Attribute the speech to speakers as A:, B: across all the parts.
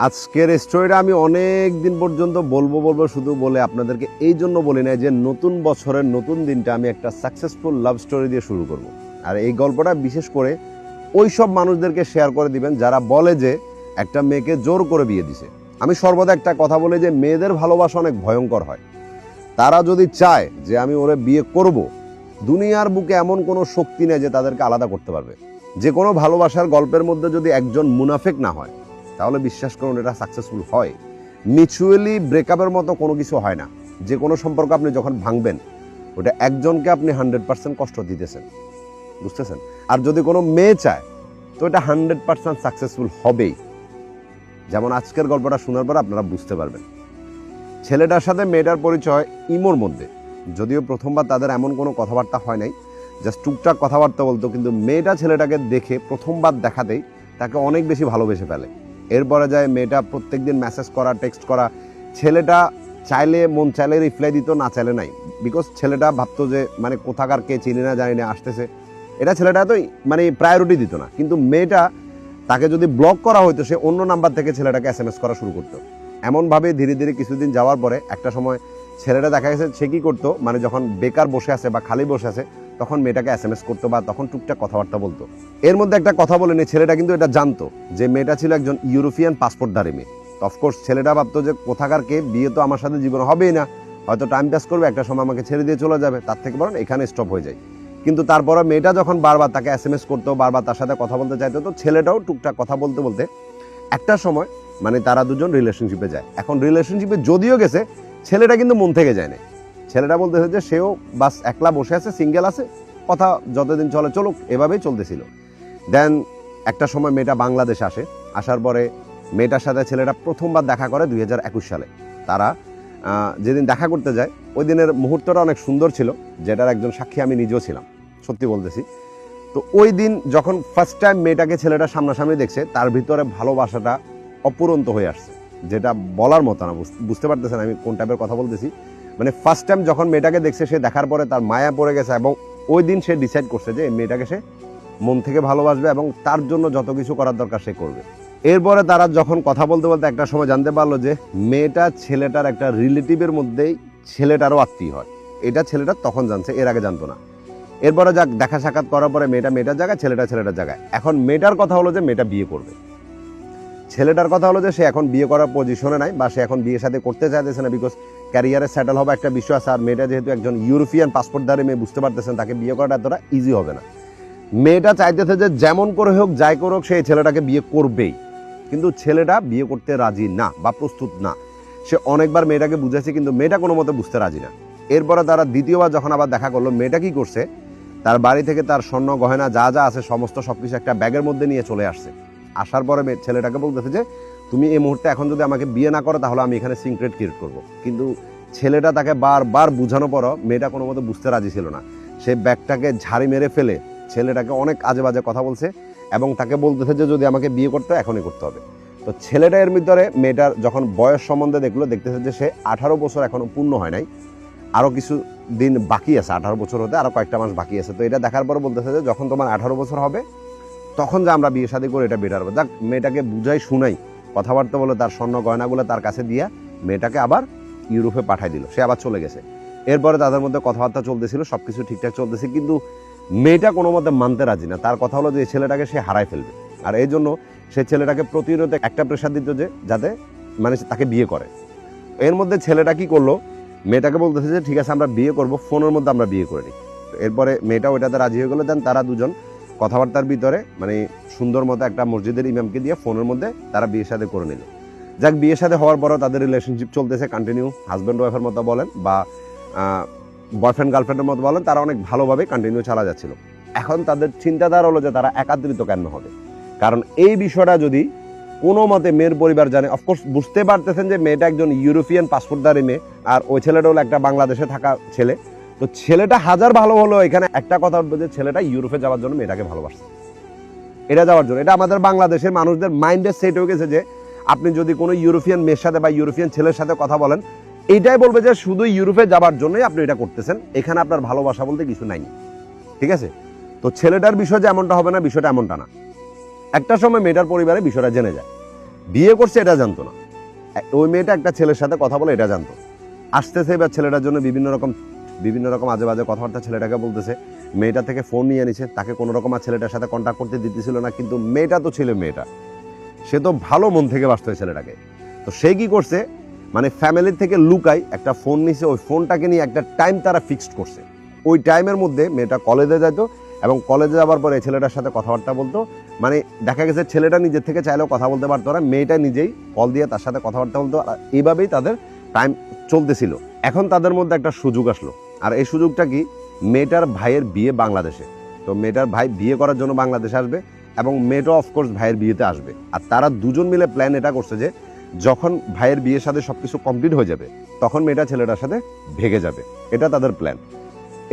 A: আজকের স্টোরিটা আমি অনেক দিন পর্যন্ত বলবো শুধু বলে আপনাদেরকে এই জন্য বলি না যে নতুন বছরের নতুন দিনটা আমি একটা সাকসেসফুল লাভ স্টোরি দিয়ে শুরু করব। আর এই গল্পটা বিশেষ করে ওই সব মানুষদেরকে শেয়ার করে দিবেন যারা বলে যে একটা মেয়েকে জোর করে বিয়ে দিছে। আমি সর্বদা একটা কথা বলি যে মেয়েদের ভালোবাসা অনেক ভয়ঙ্কর হয়। তারা যদি চায় যে আমি ওরে বিয়ে করব, দুনিয়ার বুকে এমন কোনো শক্তি নেই যে তাদেরকে আলাদা করতে পারবে। যে কোনো ভালোবাসার গল্পের মধ্যে যদি একজন মুনাফেক না হয় তাহলে বিশ্বাস করুন এটা সাকসেসফুল হয়। মিউচুয়ালি ব্রেকআপের মতো কোনো কিছু হয় না। যে কোনো সম্পর্ক আপনি যখন ভাঙবেন ওটা একজনকে আপনি 100% কষ্ট দিতেছেন, বুঝতেছেন? আর যদি কোনো মেয়ে চায় তো এটা 100% সাকসেসফুল হবেই। যেমন আজকের গল্পটা শোনার পর আপনারা বুঝতে পারবেন। ছেলেটার সাথে মেয়েটার পরিচয় ইমোর মধ্যে, যদিও প্রথমবার তাদের এমন কোনো কথাবার্তা হয় নাই, জাস্ট টুকটাক কথাবার্তা বলতো, কিন্তু মেয়েটা ছেলেটাকে দেখে প্রথমবার দেখাতেই তাকে অনেক বেশি ভালোবেসে ফেলে। এরপরে যায় মেয়েটা প্রত্যেকদিন মেসেজ করা, টেক্সট করা। ছেলেটা চাইলে মন চাইলে রিপ্লাই দিত, না চাইলে নাই। বিকজ ছেলেটা ভাবতো যে মানে কোথাকার কে চিনি না জানি না আসতেছে, এটা ছেলেটা তো মানে প্রায়োরিটি দিত না। কিন্তু মেয়েটা তাকে যদি ব্লক করা হইতো সে অন্য নাম্বার থেকে ছেলেটাকে SMS করা শুরু করতো। এমনভাবে ধীরে ধীরে কিছুদিন যাওয়ার পরে একটা সময় ছেলেটা দেখা গেছে সে কী করতো, মানে যখন বেকার বসে আছে বা খালি বসে আছে তখন মেয়েটাকে SMS করতো বা তখন টুকটাক কথাবার্তা বলতো। এর মধ্যে একটা কথা বলেনি, ছেলেটা কিন্তু এটা জানতো যে মেয়েটা ছিল একজন ইউরোপিয়ান পাসপোর্টধারী মেয়ে। অফকোর্স ছেলেটা ভাবতো যে কোথাকার কে, বিয়ে তো আমার সাথে জীবন হবেই না, হয়তো টাইম পাস করবে, একটা সময় আমাকে ছেড়ে দিয়ে চলে যাবে, তার থেকে বরং এখানে স্টপ হয়ে যায়। কিন্তু তারপরে মেয়েটা যখন বারবার তাকে SMS করতো, বারবার তার সাথে কথা বলতে চাইতো, তো ছেলেটাও টুকটাক কথা বলতে বলতে একটা সময় মানে তারা দুজন রিলেশনশিপে যায়। এখন রিলেশনশিপে যদিও গেছে, ছেলেটা কিন্তু মন থেকে যায় না। ছেলেটা বলতেছে যে সেও বাস একলা বসে আছে, সিঙ্গেল আছে, কথা যতদিন চলে চলুক, এভাবেই চলতেছিল। দেন একটা সময় মেয়েটা বাংলাদেশে আসে। আসার পরে মেয়েটার সাথে ছেলেটা প্রথমবার দেখা করে 2021 সালে। তারা যেদিন দেখা করতে যায় ওই দিনের মুহূর্তটা অনেক সুন্দর ছিল, যেটার একজন সাক্ষী আমি নিজেও ছিলাম, সত্যি বলতেছি। তো ওই দিন যখন ফার্স্ট টাইম মেয়েটাকে ছেলেটা সামনাসামনি দেখছে, তার ভিতরে ভালোবাসাটা অপুরন্ত হয়ে আসছে, যেটা বলার মতো না। বুঝতে পারতেছেন আমি কোন টাইপের কথা বলতেছি? মানে ফার্স্ট টাইম যখন মেয়েটাকে দেখছে, সে দেখার পরে তার মায়া পড়ে গেছে এবং ওই দিন সে ডিসাইড করছে যে মেয়েটাকে সে মন থেকে ভালোবাসবে এবং তার জন্য যত কিছু করার দরকার সে করবে। এরপরে তারা যখন কথা বলতে বলতে একটা সময় জানতে পারলো যে মেয়েটা ছেলেটার একটা রিলেটিভের মধ্যেই ছেলেটারও আত্মীয় হয়। এটা ছেলেটা তখন জানছে, এর আগে জানতো না। এরপরে যাক দেখা সাক্ষাৎ করার পরে মেয়েটার জায়গায়, ছেলেটার জায়গায়। এখন মেয়েটার কথা হলো যে মেয়েটা বিয়ে করবে, ছেলেটার কথা হলো যে সে এখন বিয়ে করার পজিশনে নাই বা সে এখন বিয়ে সাথে করতে চাইতেছে না, বিকজ ক্যারিয়ারে সেটেল হবে একটা বিষয় আছে। আর মেয়েটা যেহেতু একজন ইউরোপিয়ান পাসপোর্টধারী মেয়ে, বুঝতে পারতেছেন তাকে বিয়ে করাটা এতটা ইজি হবে না। মেয়েটা চাইতেছে যে যেমন করে হোক যাই করুক সে ছেলেটাকে বিয়ে করবেই, কিন্তু ছেলেটা বিয়ে করতে রাজি না বা প্রস্তুত না। সে অনেকবার মেয়েটাকে বুঝেছে কিন্তু মেয়েটা কোনো মতে বুঝতে রাজি না। এরপরে তারা দ্বিতীয়বার যখন আবার দেখা করলো, মেয়েটা কি করছে, তার বাড়ি থেকে তার স্বর্ণ গয়না যা যা আছে সমস্ত সবকিছু একটা ব্যাগের মধ্যে নিয়ে চলে আসছে। আসার পরে ছেলেটাকে বলতেছে যে তুমি এই মুহূর্তে এখন যদি আমাকে বিয়ে না করো তাহলে আমি এখানে সিক্রেট ক্রিয়েট করবো। কিন্তু ছেলেটা তাকে বারবার বুঝানো পরও মেয়েটা কোনো মতে বুঝতে রাজি ছিল না। সে ব্যাগটাকে ঝাড়ি মেরে ফেলে ছেলেটাকে অনেক আজে বাজে কথা বলছে এবং তাকে বলতেছে যে যদি আমাকে বিয়ে করতে হয় এখনই করতে হবে। তো ছেলেটা এর ভিতরে মেয়েটার যখন বয়স সম্বন্ধে দেখলো, দেখতেছে যে সে 18 বছর এখনো পূর্ণ হয় নাই, আরও কিছু দিন বাকি আছে, 18 বছর হতে আরও কয়েকটা মাস বাকি আছে। তো এটা দেখার পর বলতেছে যে যখন তোমার 18 বছর হবে তখন যে আমরা বিয়ে শাদী করে এটা বেটার হবে। যাক মেয়েটাকে বুঝাই শুনাই কথাবার্তা বলে তার স্বর্ণ গয়নাগুলো তার কাছে দিয়া মেয়েটাকে আবার ইউরোপে পাঠাই দিল, সে আবার চলে গেছে। এরপরে তাদের মধ্যে কথাবার্তা চলতেছিল, সব কিছু ঠিকঠাক চলতেছে, কিন্তু মেয়েটা কোনো মতে মানতে রাজি না। তার কথা হলো যে ছেলেটাকে সে হারাই ফেলবে। আর এই জন্য সে ছেলেটাকে প্রতিনিয়ত একটা প্রেশার দিত যে যাতে মানে তাকে বিয়ে করে। এর মধ্যে ছেলেটা কি করলো, মেয়েটাকে বলতেছে যে ঠিক আছে আমরা বিয়ে করব, ফোনের মধ্যে আমরা বিয়ে করে নিই। এরপরে মেয়েটা ওইটাতে রাজি হয়ে গেলো। দেন তারা দুজন কথাবার্তার ভিতরে মানে সুন্দর মতো একটা মসজিদের ইমামকে দিয়ে ফোনের মধ্যে তারা বিয়ের সাথে করে নিল। যাক বিয়ের সাথে হওয়ার পরও তাদের রিলেশনশিপ চলতেছে কন্টিনিউ, হাজব্যান্ড ওয়াইফের মতো বলেন বা বয়ফ্রেন্ড গার্লফ্রেন্ডের মতো বলেন, তারা অনেক ভালোভাবে কন্টিনিউ চালা যাচ্ছিল। এখন তাদের চিন্তাধারা হলো যে তারা একাত্রিত কেন হবে, কারণ এই বিষয়টা যদি কোনো মতে মেয়ের পরিবার জানে, অফকোর্স বুঝতে পারতেছেন যে মেয়েটা একজন ইউরোপিয়ান পাসপোর্টধারী মেয়ে আর ওই ছেলেটা হলো একটা বাংলাদেশে থাকা ছেলে। তো ছেলেটা হাজার ভালো হলো, এখানে একটা কথা উঠবে যে ছেলেটা ইউরোপে যাওয়ার জন্য মেয়েটাকে ভালোবাসছে, এটা যাওয়ার জন্য। এটা আমাদের বাংলাদেশের মানুষদের মাইন্ডে সেট হয়ে গেছে যে আপনি যদি কোনো ইউরোপিয়ান মেয়ের সাথে বা ইউরোপিয়ান ছেলের সাথে কথা বলেন, এইটাই বলবে যে শুধু ইউরোপে যাবার জন্যই আপনি এটা করতেছেন, এখানে আপনার ভালোবাসা বলতে কিছু নাই। ঠিক আছে? তো ছেলেটার বিষয় যে এমনটা হবে না, বিষয়টা এমনটা না। একটা সময় মেয়েটার পরিবারে বিষয়টা জেনে যায়। বিয়ে করছে এটা জানতো না। ওই মেয়েটা একটা ছেলের সাথে কথা বলে এটা জানতো। আসতেছে এবার ছেলেটার জন্য বিভিন্ন রকম আজে বাজে কথাবার্তা ছেলেটাকে বলতেছে। মেয়েটা থেকে ফোন নিয়ে নিছে, তাকে কোনো রকম আর ছেলেটার সাথে কন্ট্যাক্ট করতে দিতেছিল না। কিন্তু মেয়েটা তো ছিল মেয়েটা, সে তো ভালো মন থেকে বাসতো ছেলেটাকে। তো সে কি করছে, মানে ফ্যামিলির থেকে লুকাই একটা ফোন নিছে, ওই ফোনটাকে নিয়ে একটা টাইম তারা ফিক্সড করছে। ওই টাইমের মধ্যে মেয়েটা কলেজে যেত এবং কলেজে যাওয়ার পরে ছেলেটার সাথে কথাবার্তা বলতো। মানে দেখা গেছে ছেলেটা নিজের থেকে চাইলেও কথা বলতে পারতো না, মেয়েটা নিজেই কল দিয়ে তার সাথে কথাবার্তা বলতো। আর এইভাবেই তাদের টাইম চলতেছিল। এখন তাদের মধ্যে একটা সুযোগ আসলো, আর এই সুযোগটা কি, মেয়েটার ভাইয়ের বিয়ে বাংলাদেশে। তো মেয়েটার ভাই বিয়ে করার জন্য বাংলাদেশে আসবে এবং মেয়েটা অফকোর্স ভাইয়ের বিয়েতে আসবে। আর তারা দুজন মিলে প্ল্যান এটা করছে যে যখন ভাইয়ের বিয়ের সাথে সবকিছু কমপ্লিট হয়ে যাবে তখন মেয়েটা ছেলেটার সাথে ভেগে যাবে, এটা তাদের প্ল্যান।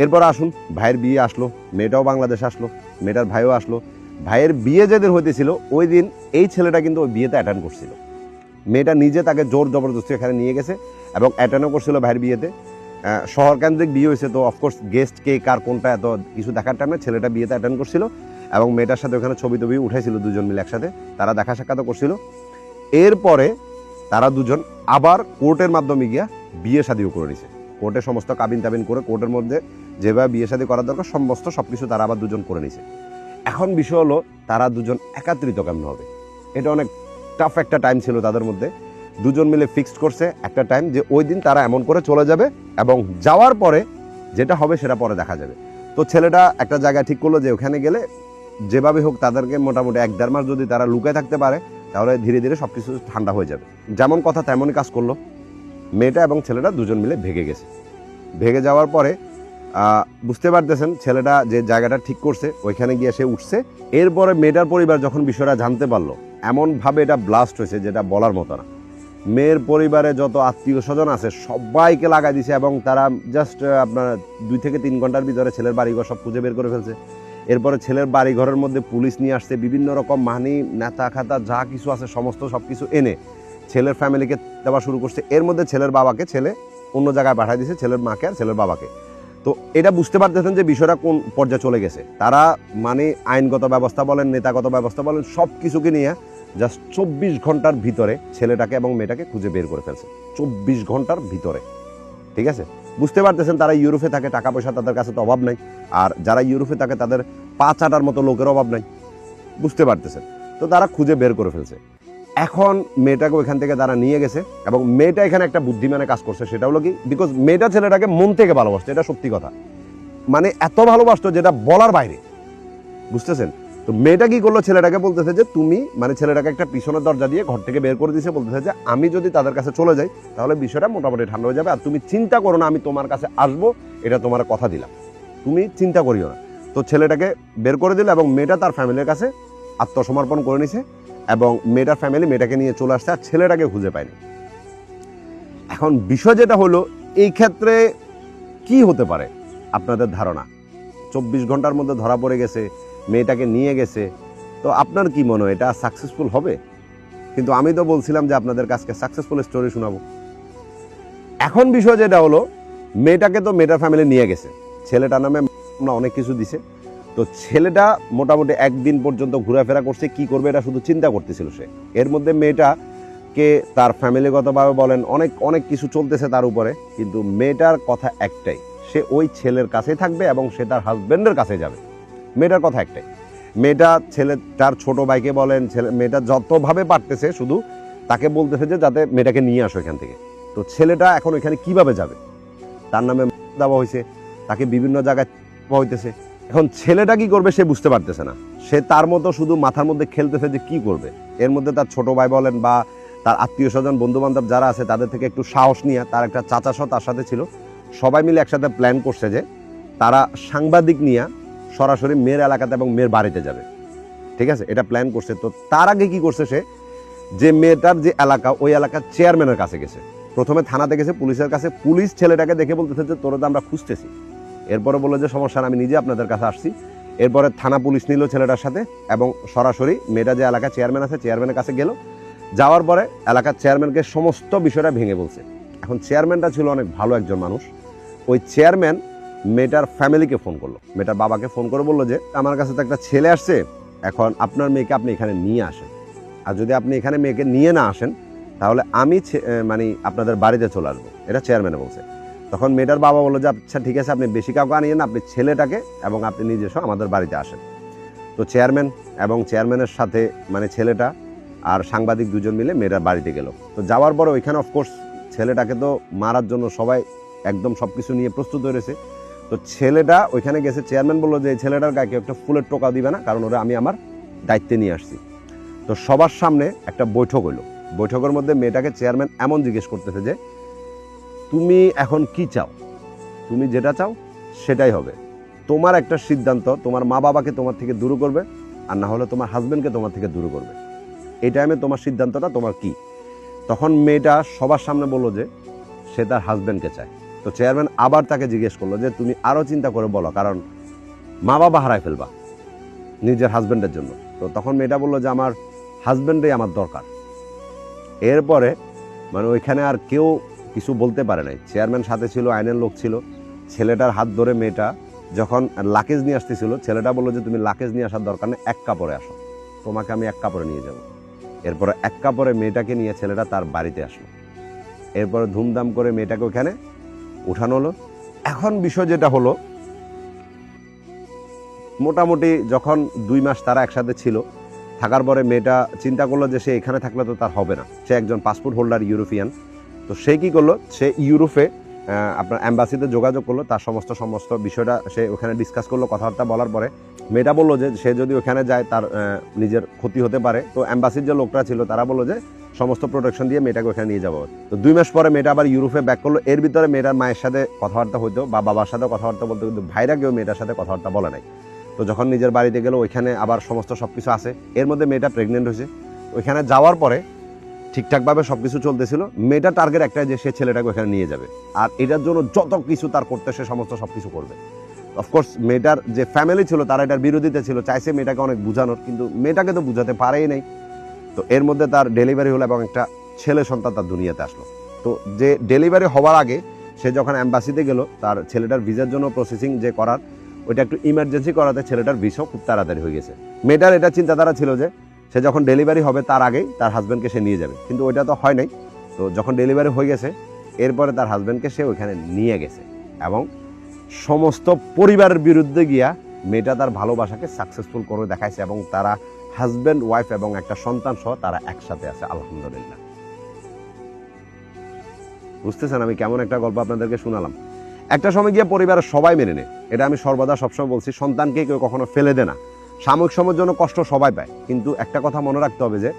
A: এরপর আসুন, ভাইয়ের বিয়ে আসলো, মেয়েটাও বাংলাদেশে আসলো, মেয়েটার ভাইও আসলো। ভাইয়ের বিয়ে যেদিন হইতেছিল ওই দিন এই ছেলেটা কিন্তু ওই বিয়েতে অ্যাটেন্ড করছিল। মেয়েটা নিজে তাকে জোর জবরদস্তি এখানে নিয়ে গেছে এবং অ্যাটেন্ডও করছিল ভাইয়ের বিয়েতে। শহর কেন্দ্রিক বিয়ে হয়েছে, তো অফকোর্স গেস্ট কে কার কোনটা এত কিছু দেখার টাইমে ছেলেটা বিয়েতে অ্যাটেন্ড করছিল এবং মেয়েটার সাথে ওখানে ছবি টবি উঠাইছিল, দুজন মিলে একসাথে তারা দেখা সাক্ষাৎ করছিল। এরপরে তারা দুজন আবার কোর্টের মাধ্যমে গিয়া বিয়ে শাদিও করে নিছে। কোর্টে সমস্ত কাবিন টাবিন করে কোর্টের মধ্যে যেভাবে বিয়ে শাদী করার দরকার সমস্ত সবকিছু তারা আবার দুজন করে নিছে। এখন বিষয় হলো তারা দুজন একাত্রিত কেমন হবে। এটা অনেক টাফ একটা টাইম ছিল তাদের মধ্যে। দুজন মিলে ফিক্সড করছে একটা টাইম যে ওই দিন তারা এমন করে চলে যাবে এবং যাওয়ার পরে যেটা হবে সেটা পরে দেখা যাবে। তো ছেলেটা একটা জায়গা ঠিক করলো যে ওখানে গেলে যেভাবে হোক তাদেরকে মোটামুটি 1-1.5 মাস যদি তারা লুকায় থাকতে পারে তাহলে ধীরে ধীরে সবকিছু ঠান্ডা হয়ে যাবে। যেমন কথা তেমনই কাজ করলো। মেয়েটা এবং ছেলেটা দুজন মিলে ভেগে গেছে। ভেগে যাওয়ার পরে বুঝতে পারতেছেন ছেলেটা যে জায়গাটা ঠিক করছে ওইখানে গিয়ে সে উঠছে। এরপরে মেয়েটার পরিবার যখন বিষয়টা জানতে পারলো, এমনভাবে এটা ব্লাস্ট হয়েছে যেটা বলার মতো না। মেয়ের পরিবারে যত আত্মীয় স্বজন আছে সবাইকে লাগাই দিছে এবং তারা জাস্ট আপনার 2 থেকে 3 ঘন্টার ভিতরে ছেলের বাড়িঘর সব খুঁজে বের করে ফেলছে। এরপরে ছেলের বাড়িঘরের মধ্যে পুলিশ নিয়ে আসছে, বিভিন্ন রকম মানি নেতা খাতা যা কিছু আছে সমস্ত সব কিছু এনে ছেলের ফ্যামিলিকে দেওয়া শুরু করছে। এর মধ্যে ছেলের বাবাকে ছেলে অন্য জায়গায় পাঠিয়ে দিয়েছে, ছেলের মাকে আর ছেলের বাবাকে। তো এটা বুঝতে পারতেছেন যে বিষয়টা কোন পর্যায়ে চলে গেছে। তারা মানে আইনগত ব্যবস্থা বলেন, নেতাগত ব্যবস্থা বলেন, সব কিছুকে নিয়ে জাস্ট 24 ঘন্টার ভিতরে ছেলেটাকে এবং মেয়েটাকে খুঁজে বের করে ফেলছে। 24 ঘন্টার ভিতরে, ঠিক আছে। বুঝতে পারতেছেন তারা ইউরোপে থাকে, টাকা পয়সা তাদের কাছে তো অভাব নাই। আর যারা ইউরোপে থাকে তাদের 5 আটার মতো লোকের অভাব নাই, বুঝতে পারতেছেন। তো তারা খুঁজে বের করে ফেলছে। এখন মেয়েটাকে ওইখান থেকে তারা নিয়ে গেছে এবং মেয়েটা এখানে একটা বুদ্ধিমানের কাজ করছে। সেটা হলো কি, বিকজ মেয়েটা ছেলেটাকে মন থেকে ভালোবাসতো, এটা সত্যি কথা। মানে এত ভালোবাসতো যেটা বলার বাইরে, বুঝতেছেন। তো মেয়েটা কি করলো, ছেলেটাকে বলতেছে যে তুমি, মানে ছেলেটাকে একটা পিছনের দরজা দিয়ে ঘর থেকে বের করে দিয়েছে, বলতেছে যে আমি যদি তাদের কাছে চলে যাই তাহলে বিষয়টা মোটামুটি ঠান্ডা হয়ে যাবে, আর তুমি চিন্তা করো না, আমি তোমার কাছে আসবো, এটা তোমার কথা দিলাম, তুমি চিন্তা করিও না। তো ছেলেটাকে বের করে দিল এবং মেয়েটা তার ফ্যামিলির কাছে আত্মসমর্পণ করে নিছে এবং মেয়েটার ফ্যামিলি মেয়েটাকে নিয়ে চলে আসছে, আর ছেলেটাকে খুঁজে পায়নি। এখন বিষয় যেটা হলো, এই ক্ষেত্রে কি হতে পারে আপনাদের ধারণা? 24 ঘন্টার মধ্যে ধরা পড়ে গেছে, মেয়েটাকে নিয়ে গেছে। তো আপনার কি মনে হয় এটা সাকসেসফুল হবে? কিন্তু আমি তো বলছিলাম যে আপনাদের কাছে সাকসেসফুল স্টোরি শোনাবো। এখন বিষয় যেটা হলো, মেয়েটাকে তো মেয়েটার ফ্যামিলি নিয়ে গেছে, ছেলেটার নামে আমরা অনেক কিছু দিছে। তো ছেলেটা মোটামুটি একদিন পর্যন্ত ঘোরাফেরা করছে, কি করবে এটা শুধু চিন্তা করতেছিল সে। এর মধ্যে মেয়েটাকে তার ফ্যামিলিগতভাবে বলেন অনেক অনেক কিছু চলতেছে তার উপরে, কিন্তু মেয়েটার কথা একটাই, সে ওই ছেলের কাছেই থাকবে এবং সে তার হাজবেন্ডের কাছে যাবে। মেয়েটার কথা একটাই। মেয়েটা তার ছোট ভাইকে বলেন, মেয়েটা যতভাবে পারতেছে শুধু তাকে বলতেছে যে যাতে মেয়েটাকে নিয়ে আসো এখান থেকে। তো ছেলেটা এখন এখানে কিভাবে যাবে? তার নামে দেওয়া হয়েছে, তাকে বিভিন্ন জায়গায় হইতেছে। এখন ছেলেটা কি করবে সে বুঝতে পারতেছে না। সে তার মতো শুধু মাথার মধ্যে খেলতেছে যে কি করবে। এর মধ্যে তার ছোট ভাই বলেন বা তার আত্মীয় স্বজন বন্ধু বান্ধব যারা আছে তাদের থেকে একটু সাহস নিয়ে, তার একটা চাচাশো তার সাথে ছিল, সবাই মিলে একসাথে প্ল্যান করছে যে তারা সাংবাদিক নিয়ে সরাসরি মেয়ের এলাকাতে এবং মেয়ের বাড়িতে যাবে, ঠিক আছে, এটা প্ল্যান করছে। তো তার আগে কি করছে সে, যে মেয়েটার যে এলাকা ওই এলাকার চেয়ারম্যানের কাছে গেছে। প্রথমে থানাতে গেছে, পুলিশের কাছে। পুলিশ ছেলেটাকে দেখে বলতেছে যে তোরা তো আমরা খুঁজতেছি। এরপরে বললো যে সমস্যা না, আমি নিজে আপনাদের কাছে আসছি। এরপরে থানা পুলিশ নিল ছেলেটার সাথে এবং সরাসরি মেয়েটা যে এলাকার চেয়ারম্যান আছে চেয়ারম্যানের কাছে গেল। যাওয়ার পরে এলাকার চেয়ারম্যানকে সমস্ত বিষয়টা ভেঙে বলছে। এখন চেয়ারম্যানটা ছিল অনেক ভালো একজন মানুষ। ওই চেয়ারম্যান মেয়েটার ফ্যামিলিকে ফোন করলো, মেয়েটার বাবাকে ফোন করে বললো যে আমার কাছে তো একটা ছেলে আসছে, এখন আপনার মেয়েকে আপনি এখানে নিয়ে আসেন। আর যদি আপনি এখানে মেয়েকে নিয়ে না আসেন তাহলে আমি মানে আপনাদের বাড়িতে চলে আসবো, এটা চেয়ারম্যানে বলছে। তখন মেয়েটার বাবা বললো যে আচ্ছা ঠিক আছে, আপনি বেশি কাউকে আনিয়ে না, আপনি ছেলেটাকে এবং আপনি নিজস্ব আমাদের বাড়িতে আসেন। তো চেয়ারম্যান এবং চেয়ারম্যানের সাথে মানে ছেলেটা আর সাংবাদিক দুজন মিলে মেয়েটার বাড়িতে গেল। তো যাওয়ার পরে ওইখানে অফকোর্স ছেলেটাকে তো মারার জন্য সবাই একদম সব কিছু নিয়ে প্রস্তুত হয়েছে। তো ছেলেটা ওইখানে গেছে, চেয়ারম্যান বললো যে ছেলেটার গায়ে কেউ একটা ফুলের টোকা দিবে না, কারণ ওরা আমি আমার দায়িত্বে নিয়ে আসছি। তো সবার সামনে একটা বৈঠক হইলো। বৈঠকের মধ্যে মেয়েটাকে চেয়ারম্যান এমন জিজ্ঞেস করতেছে যে তুমি এখন কি চাও, তুমি যেটা চাও সেটাই হবে, তোমার একটা সিদ্ধান্ত, তোমার মা বাবাকে তোমার থেকে দূর করবে আর না হলে তোমার হাজবেন্ডকে তোমার থেকে দূর করবে, এই টাইমে তোমার সিদ্ধান্তটা তোমার কি। তখন মেয়েটা সবার সামনে বললো যে সে তার হাজবেন্ডকে চায়। তো চেয়ারম্যান আবার তাকে জিজ্ঞেস করলো যে তুমি আরও চিন্তা করে বলো, কারণ মা বাবা হারাই ফেলবা নিজের হাজবেন্ডের জন্য। তো তখন মেয়েটা বললো যে আমার হাজবেন্ডই আমার দরকার। এরপরে মানে ওইখানে আর কেউ কিছু বলতে পারে নাই। চেয়ারম্যান সাথে ছিল, আইনের লোক ছিল। ছেলেটার হাত ধরে মেয়েটা যখন লাকেজ নিয়ে আসতেছিল, ছেলেটা বললো যে তুমি লাকেজ নিয়ে আসার দরকার নেই, এক কাপড়ে আসো, তোমাকে আমি এক কাপড়ে নিয়ে যাব। এরপরে এক কাপড়ে মেয়েটাকে নিয়ে ছেলেটা তার বাড়িতে আসলো। এরপরে ধুমধাম করে মেয়েটাকে ওখানে উঠানো হলো। এখন বিষয় যেটা হলো, মোটামুটি যখন 2 মাস তারা একসাথে ছিল, থাকার পরে মেয়েটা চিন্তা করলো যে সে এখানে থাকলে তো তার হবে না, সে একজন পাসপোর্ট হোল্ডার ইউরোপিয়ান। তো সে কি করলো, সে ইউরোপে আপনার অ্যাম্বাসিতে যোগাযোগ করলো, তার সমস্ত বিষয়টা সে ওখানে ডিসকাস করলো। কথাবার্তা বলার পরে মেয়েটা বললো যে সে যদি ওখানে যায় তার নিজের ক্ষতি হতে পারে। তো অ্যাম্বাসির যে লোকরা ছিল তারা বললো যে সমস্ত প্রোটেকশন দিয়ে মেয়েটাকে ওখানে নিয়ে যাবো। তো 2 মাস পরে মেয়েটা আবার ইউরোপে ব্যাক করলো। এর ভিতরে মেয়েটার মায়ের সাথে কথাবার্তা হইতো বা বাবার সাথে কথাবার্তা বলতো, কিন্তু ভাইরা কেউ মেয়েটার সাথে কথাবার্তা বলে নাই। তো যখন নিজের বাড়িতে গেলো, ওইখানে আবার সমস্ত সব কিছু আছে। এর মধ্যে মেয়েটা প্রেগনেন্ট হয়েছে। ওইখানে যাওয়ার পরে ঠিকঠাকভাবে সব কিছু চলতেছিল। মেয়েটা টার্গেট একটাই যে সে ছেলেটাকে ওখানে নিয়ে যাবে, আর এটার জন্য যত কিছু তার করতে সে সমস্ত সব কিছু করবে। অফকোর্স মেয়েটার যে ফ্যামিলি ছিল তারা এটার বিরোধিতা ছিল, চাইছে মেয়েটাকে অনেক বোঝানোর, কিন্তু মেয়েটাকে তো বোঝাতে পারেই নাই। তো এর মধ্যে তার ডেলিভারি হলো এবং একটা ছেলে সন্তান তার দুনিয়াতে আসলো। তো যে ডেলিভারি হওয়ার আগে সে যখন অ্যাম্বাসিতে গেল, তার ছেলেটার ভিসার জন্য প্রসেসিং যে করার, ওইটা একটু ইমার্জেন্সি করাতে ছেলেটার ভিসাও খুব তাড়াতাড়ি হয়ে গেছে। মেয়েটার এটা চিন্তাধারা ছিল যে সে যখন ডেলিভারি হবে তার আগেই তার হাজব্যান্ডকে সে নিয়ে যাবে, কিন্তু ওইটা তো হয় নাই। তো যখন ডেলিভারি হয়ে গেছে, এরপরে তার হাজব্যান্ডকে সে ওইখানে নিয়ে গেছে এবং সমস্ত পরিবারের বিরুদ্ধে গিয়া মেয়েটা তার ভালোবাসাকে সাকসেসফুল করে দেখাইছে এবং তারা হাজব্যান্ড ওয়াইফ এবং একটা সন্তান সহ তারা একসাথে আছে, আলহামদুলিল্লাহ। বুঝতেছেন আমি কেমন একটা গল্প আপনাদেরকে শোনালাম। একটা সময় গিয়ে পরিবারের সবাই মেনে নেয়, এটা আমি সর্বদা সবসময় বলছি, সন্তানকে কেউ কখনো ফেলে দেয় না। সাময়িক সময়ের জন্য কষ্ট সবাই পায়, কিন্তু একটা কথা মনে রাখতে হবে যে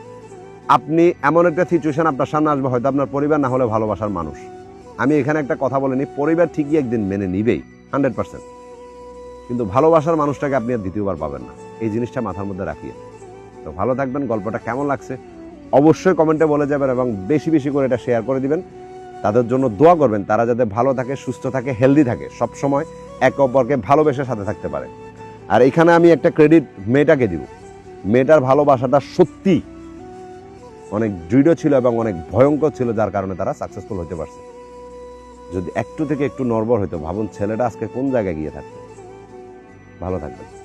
A: আপনি এমন একটা সিচুয়েশন আপনার সামনে আসবে, হয়তো আপনার পরিবার না হলে ভালোবাসার মানুষ। আমি এখানে একটা কথা বলিনি, পরিবার ঠিকই একদিন মেনে নিবেই 100%, কিন্তু ভালোবাসার মানুষটাকে আপনি আর দ্বিতীয়বার পাবেন না। এই জিনিসটা মাথার মধ্যে রাখিয়ে। তো ভালো থাকবেন। গল্পটা কেমন লাগছে অবশ্যই কমেন্টে বলে যাবেন এবং বেশি বেশি করে এটা শেয়ার করে দিবেন। তাদের জন্য দোয়া করবেন, তারা যাতে ভালো থাকে, সুস্থ থাকে, হেলদি থাকে, সবসময় একে অপরকে ভালোবেসে সাথে থাকতে পারে। আর এখানে আমি একটা ক্রেডিট মেয়েটাকে দিব। মেয়েটার ভালোবাসাটা সত্যি অনেক দৃঢ় ছিল এবং অনেক ভয়ঙ্কর ছিল, যার কারণে তারা সাকসেসফুল হতে পারছে। যদি একটু থেকে একটু নড়বড় হইতো, ভাবুন ছেলেটা আজকে কোন জায়গায় গিয়ে থাকতো। ভালো থাকবেন।